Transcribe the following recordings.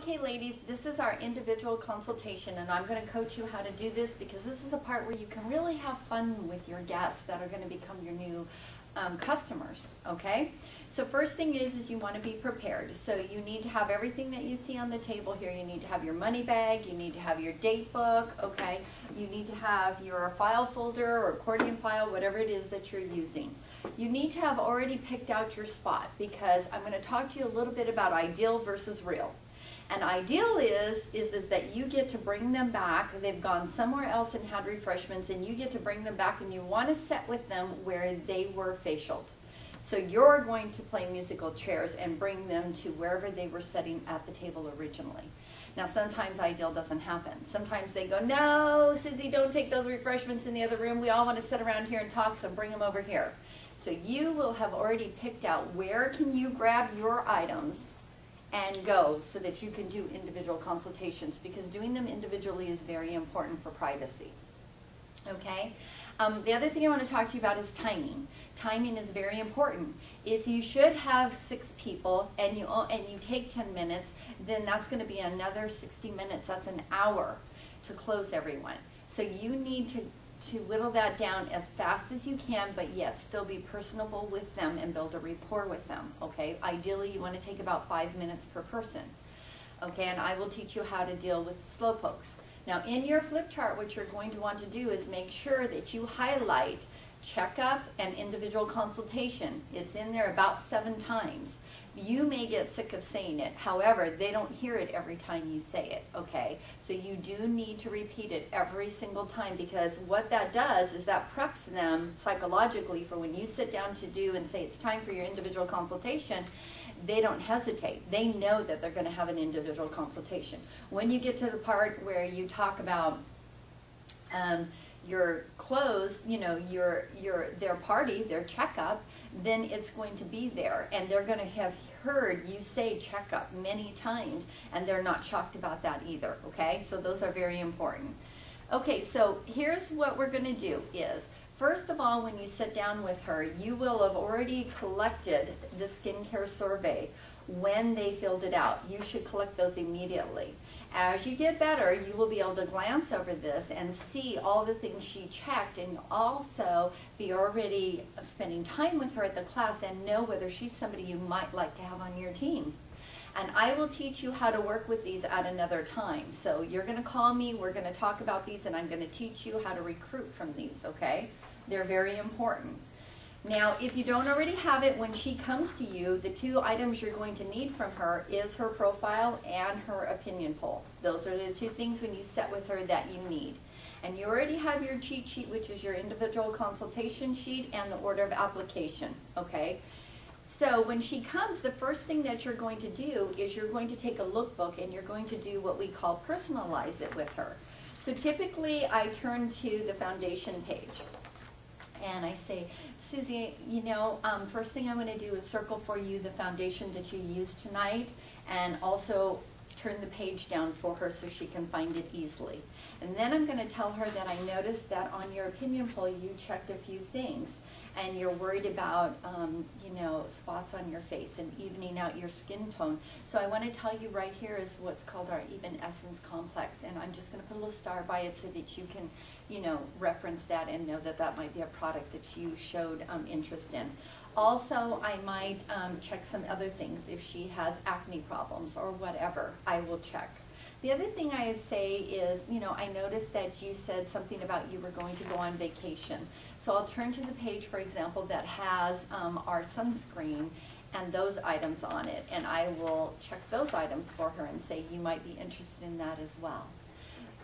Okay, ladies, this is our individual consultation, and I'm going to coach you how to do this because this is the part where you can really have fun with your guests that are going to become your new customers, okay? So first thing is you want to be prepared. So you need to have everything that you see on the table here. You need to have your money bag, you need to have your date book, okay? You need to have your file folder or accordion file, whatever it is that you're using. You need to have already picked out your spot because I'm going to talk to you a little bit about ideal versus real. And ideal is that you get to bring them back. They've gone somewhere else and had refreshments, and you get to bring them back, and you want to sit with them where they were facialed. So you're going to play musical chairs and bring them to wherever they were sitting at the table originally. Now, sometimes ideal doesn't happen. Sometimes they go, no, Susie, don't take those refreshments in the other room. We all want to sit around here and talk, so bring them over here. So you will have already picked out where can you grab your items and go so that you can do individual consultations, because doing them individually is very important for privacy. Okay? The other thing I want to talk to you about is timing. Timing is very important. If you should have 6 people and you take 10 minutes, then that's going to be another 60 minutes. That's an hour to close everyone. So you need to whittle that down as fast as you can, but yet still be personable with them and build a rapport with them, okay? Ideally, you want to take about 5 minutes per person, okay? And I will teach you how to deal with slowpokes. Now, in your flip chart, what you're going to want to do is make sure that you highlight checkup and individual consultation. It's in there about 7 times. You may get sick of saying it. However, they don't hear it every time you say it, okay? So you do need to repeat it every single time, because what that does is that preps them psychologically for when you sit down to do and say it's time for your individual consultation. They don't hesitate. They know that they're going to have an individual consultation. When you get to the part where you talk about your close, you know, their party, their checkup, then it's going to be there, and they're going to have heard you say checkup many times, and they're not shocked about that either, okay? So those are very important. Okay, so here's what we're going to do is, first of all, when you sit down with her, you will have already collected the skincare survey when they filled it out. You should collect those immediately. As you get better, you will be able to glance over this and see all the things she checked, and also be already spending time with her at the class and know whether she's somebody you might like to have on your team. And I will teach you how to work with these at another time. So you're going to call me, we're going to talk about these, and I'm going to teach you how to recruit from these, okay? They're very important. Now, if you don't already have it, when she comes to you, the 2 items you're going to need from her is her profile and her opinion poll. Those are the 2 things when you sit with her that you need. And you already have your cheat sheet, which is your individual consultation sheet and the order of application, okay? So when she comes, the first thing that you're going to do is you're going to take a lookbook and you're going to do what we call personalize it with her. So typically, I turn to the foundation page. And I say, Susie, you know, first thing I'm going to do is circle for you the foundation that you used tonight, and also turn the page down for her so she can find it easily. And then I'm going to tell her that I noticed that on your opinion poll you checked a few things, and you're worried about, you know, spots on your face and evening out your skin tone. So I want to tell you right here is what's called our Even Essence Complex, and I'm just going to put a little star by it so that you can, you know, reference that and know that that might be a product that you showed interest in. Also, I might check some other things. If she has acne problems or whatever, I will check. The other thing I'd say is, you know, I noticed that you said something about you were going to go on vacation. So I'll turn to the page, for example, that has our sunscreen and those items on it, and I will check those items for her and say you might be interested in that as well.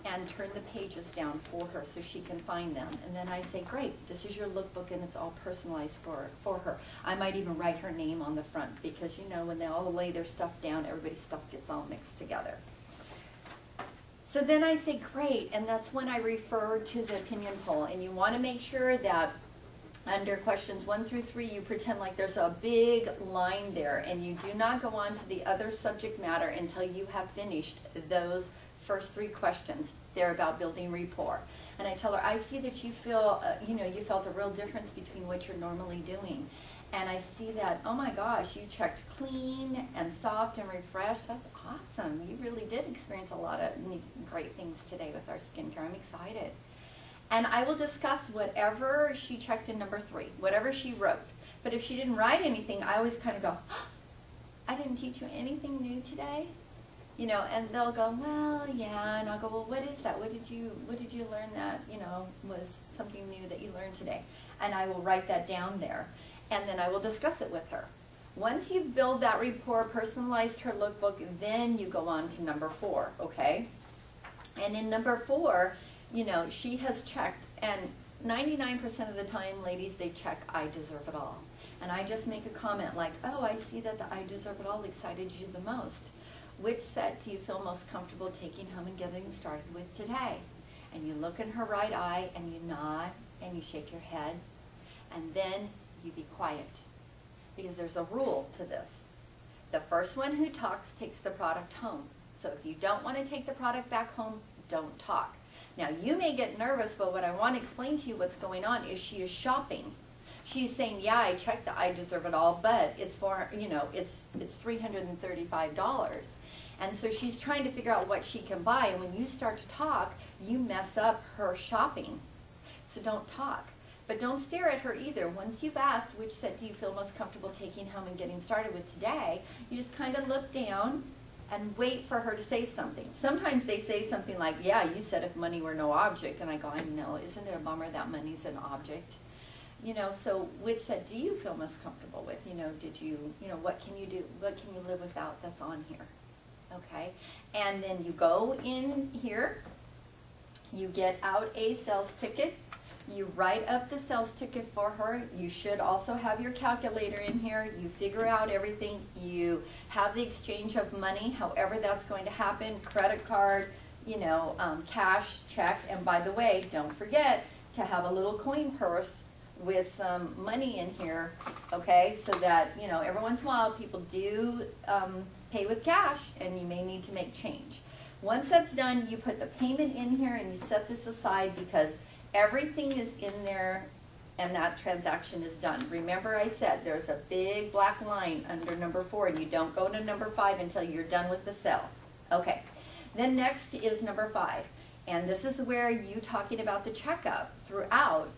And turn the pages down for her so she can find them. And then I say, great, this is your lookbook and it's all personalized for her. I might even write her name on the front, because, you know, when they all lay their stuff down, everybody's stuff gets all mixed together. So then I say, great, and that's when I refer to the opinion poll. And you want to make sure that under questions 1 through 3, you pretend like there's a big line there, and you do not go on to the other subject matter until you have finished those first 3 questions. They're about building rapport. And I tell her, I see that you feel, you know, you felt a real difference between what you're normally doing. And I see that, oh my gosh, you checked clean and soft and refreshed. That's awesome. You really did experience a lot of neat, great things today with our skincare. I'm excited. And I will discuss whatever she checked in number 3, whatever she wrote. But if she didn't write anything, I always kind of go, oh, I didn't teach you anything new today? You know, and they'll go, well, yeah, and I'll go, well, what is that? What did you learn that, you know, was something new that you learned today? And I will write that down there, and then I will discuss it with her. Once you build that rapport, personalized her lookbook, then you go on to number 4, okay? And in number 4, you know, she has checked, and 99% of the time, ladies, they check, I deserve it all. And I just make a comment like, oh, I see that the I deserve it all excited you the most. Which set do you feel most comfortable taking home and getting started with today? And you look in her right eye, and you nod, and you shake your head, and then you be quiet. Because there's a rule to this. The first one who talks takes the product home. So if you don't want to take the product back home, don't talk. Now you may get nervous, but what I want to explain to you what's going on is she is shopping. She's saying, yeah, I checked the I deserve it all, but it's for, you know, it's $335. And so she's trying to figure out what she can buy, and when you start to talk, you mess up her shopping. So don't talk. But don't stare at her either. Once you've asked which set do you feel most comfortable taking home and getting started with today, you just kind of look down and wait for her to say something. Sometimes they say something like, yeah, you said if money were no object. And I go, I know, isn't it a bummer that money's an object? You know, so which set do you feel most comfortable with? You know, what can you do? What can you live without that's on here? Okay, and then you go in here, you get out a sales ticket, you write up the sales ticket for her. You should also have your calculator in here. You figure out everything. You have the exchange of money, however that's going to happen, credit card, you know, cash, check, and by the way, don't forget to have a little coin purse with some money in here, okay, so that, you know, every once in a while people do pay with cash and you may need to make change. Once that's done, you put the payment in here and you set this aside because everything is in there and that transaction is done. Remember I said there's a big black line under number 4 and you don't go to number 5 until you're done with the sale. Okay, then next is number 5, and this is where you talking about the checkup throughout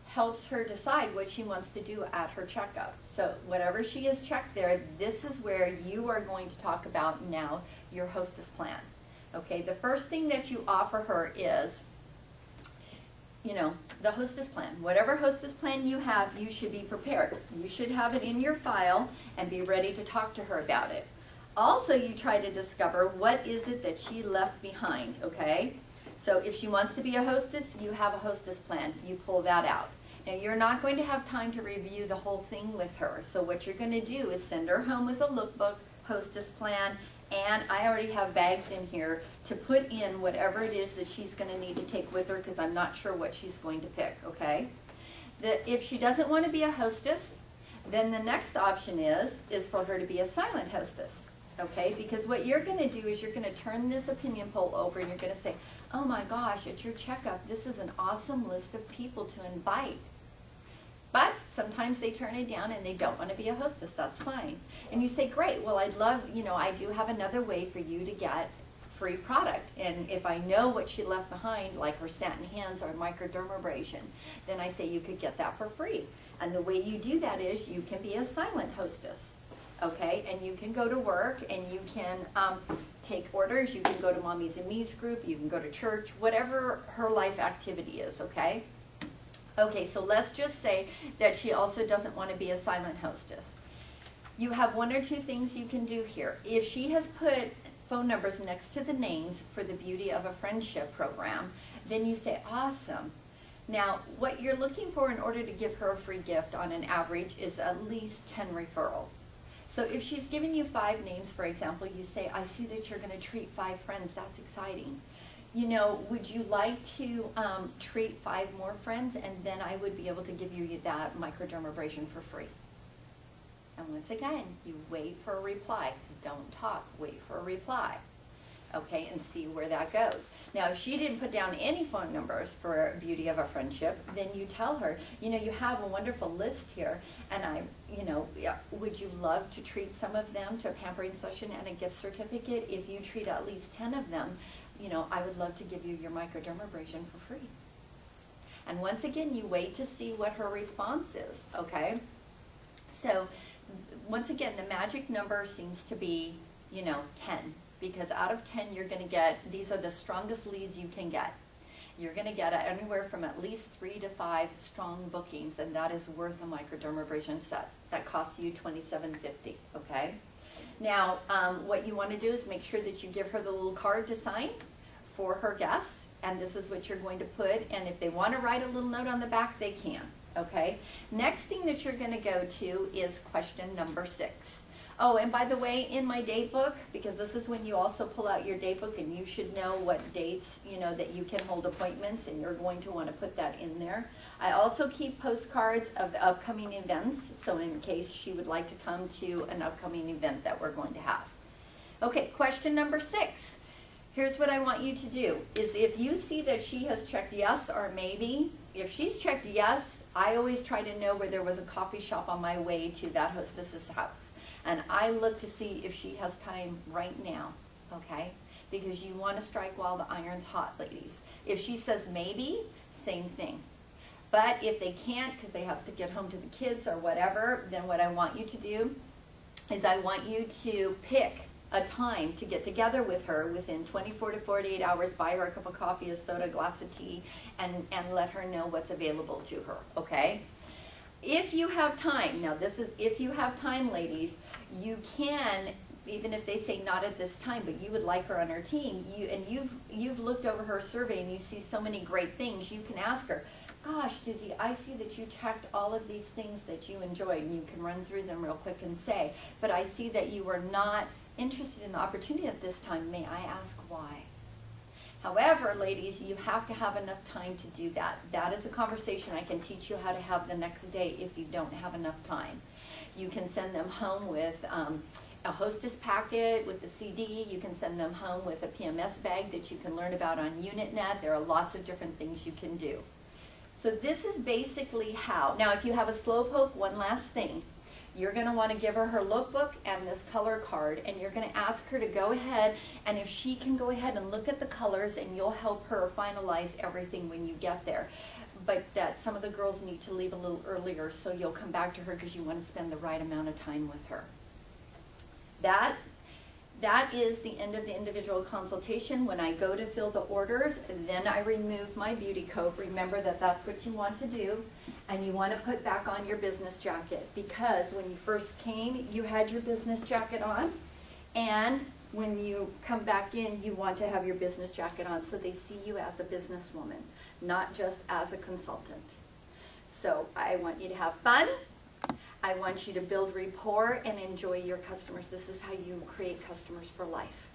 helps her decide what she wants to do at her checkup. So whatever she has checked there, this is where you are going to talk about now your hostess plan. Okay, the first thing that you offer her is, you know, the hostess plan. Whatever hostess plan you have, you should be prepared. You should have it in your file and be ready to talk to her about it. Also, you try to discover what is it that she left behind, okay? So if she wants to be a hostess, you have a hostess plan. You pull that out. Now, you're not going to have time to review the whole thing with her. So what you're going to do is send her home with a lookbook, hostess plan, and I already have bags in here to put in whatever it is that she's going to need to take with her because I'm not sure what she's going to pick, okay? If she doesn't want to be a hostess, then the next option is for her to be a silent hostess, okay? Because what you're going to do is you're going to turn this opinion poll over and you're going to say, oh my gosh, at your checkup, this is an awesome list of people to invite. But sometimes they turn it down and they don't want to be a hostess. That's fine. And you say, great, well, I'd love, you know, I do have another way for you to get free product. And if I know what she left behind, like her satin hands or microdermabrasion, then I say you could get that for free. And the way you do that is you can be a silent hostess. Okay, and you can go to work and you can take orders. You can go to Mommies and Me's group. You can go to church, whatever her life activity is, okay? Okay, so let's just say that she also doesn't want to be a silent hostess. You have 1 or 2 things you can do here. If she has put phone numbers next to the names for the Beauty of a Friendship program, then you say, awesome. Now, what you're looking for in order to give her a free gift on an average is at least 10 referrals. So if she's given you 5 names, for example, you say, I see that you're going to treat 5 friends. That's exciting. You know, would you like to treat 5 more friends, and then I would be able to give you that microdermabrasion for free. And once again, you wait for a reply. Don't talk, wait for a reply. okay, and see where that goes. Now, if she didn't put down any phone numbers for Beauty of a Friendship, then you tell her, you know, you have a wonderful list here, and would you love to treat some of them to a pampering session and a gift certificate? If you treat at least 10 of them, you know, I would love to give you your microdermabrasion for free. And once again, you wait to see what her response is, okay? So, once again, the magic number seems to be, you know, 10. Because out of 10, you're going to get, these are the strongest leads you can get. You're going to get anywhere from at least 3 to 5 strong bookings, and that is worth a microdermabrasion set. That costs you $27.50, okay? Now, what you want to do is make sure that you give her the little card to sign for her guests, and this is what you're going to put, and if they want to write a little note on the back, they can, okay? Next thing that you're going to go to is question number 6. Oh, and by the way, in my date book, because this is when you also pull out your date book, and you should know what dates, you know, that you can hold appointments, and you're going to want to put that in there. I also keep postcards of the upcoming events, so in case she would like to come to an upcoming event that we're going to have. Okay, question number 6. Here's what I want you to do, is if you see that she has checked yes or maybe, if she's checked yes, I always try to know where there was a coffee shop on my way to that hostess's house. And I look to see if she has time right now, okay? Because you want to strike while the iron's hot, ladies. If she says maybe, same thing. But if they can't because they have to get home to the kids or whatever, then what I want you to do is I want you to pick a time to get together with her within 24 to 48 hours, buy her a cup of coffee, a soda, a glass of tea, and let her know what's available to her, okay? If you have time, now this is if you have time, ladies, you can, even if they say not at this time, but you would like her on her team, you've looked over her survey and you see so many great things, you can ask her, gosh, Susie, I see that you checked all of these things that you enjoyed, and you can run through them real quick and say, but I see that you were not interested in the opportunity at this time. May I ask why? However, ladies, you have to have enough time to do that. That is a conversation I can teach you how to have the next day if you don't have enough time. You can send them home with a hostess packet with the CD. You can send them home with a PMS bag that you can learn about on UnitNet. There are lots of different things you can do. So this is basically how. Now, if you have a slowpoke, one last thing. You're going to want to give her her lookbook and this color card, and you're going to ask her to go ahead, and if she can go ahead and look at the colors, and you'll help her finalize everything when you get there. But that some of the girls need to leave a little earlier, so you'll come back to her because you want to spend the right amount of time with her. That is the end of the individual consultation. When I go to fill the orders, then I remove my beauty coat. Remember that that's what you want to do. And you want to put back on your business jacket, because when you first came, you had your business jacket on. And when you come back in, you want to have your business jacket on so they see you as a businesswoman, not just as a consultant. So I want you to have fun. I want you to build rapport and enjoy your customers. This is how you create customers for life.